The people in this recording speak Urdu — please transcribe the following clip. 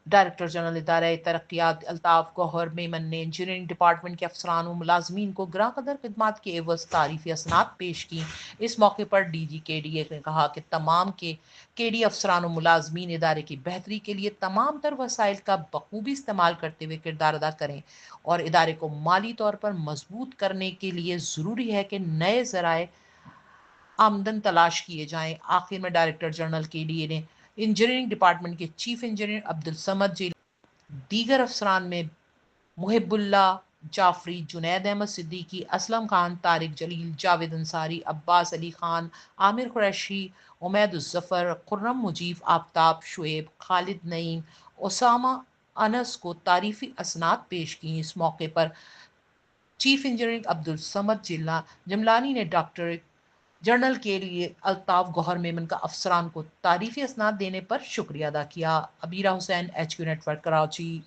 ڈائریکٹر جنرل ادارہ ترقیات الطاف گوہر میمن نے انجینئرنگ ڈپارٹمنٹ کے افسران و ملازمین کو گراں قدر خدمات کے عوض تعریفی اسناد پیش کی۔ اس موقع پر ڈی جی کے ڈی اے نے کہا کہ تمام کے ڈی افسران و ملازمین ادارے کی بہتری کے لیے تمام تر وسائل کا بخوبی استعمال کرتے ہوئے کردار ادا کریں اور ادارے کو مالی طور پر مضبوط کرنے کے لیے ضروری ہے کہ نئے ذرائع آمدن تلاش کیے جائیں۔ آخر میں ڈائریکٹر جنرل کے ڈی اے نے انجینئرنگ ڈپارٹمنٹ کے چیف انجینئر عبدالصمد جیل دیگر افسران میں محب اللہ جعفری، جنید احمد صدیقی، اسلم خان، طارق جلیل، جاوید انصاری، عباس علی خان، عامر قریشی، عمید الظفر، خرم مجیب، آفتاب، شعیب، خالد نعیم، اسامہ انس کو تعریفی اسناد پیش کی۔ اس موقع پر چیف انجینئر عبدالصمد جملانی نے ڈاکٹر جنرل کے لیے الطاف گوہر میمن کا افسران کو تعریفی اسناد دینے پر شکریہ ادا کیا۔ Abeera Hussain, H Q network, Karachi.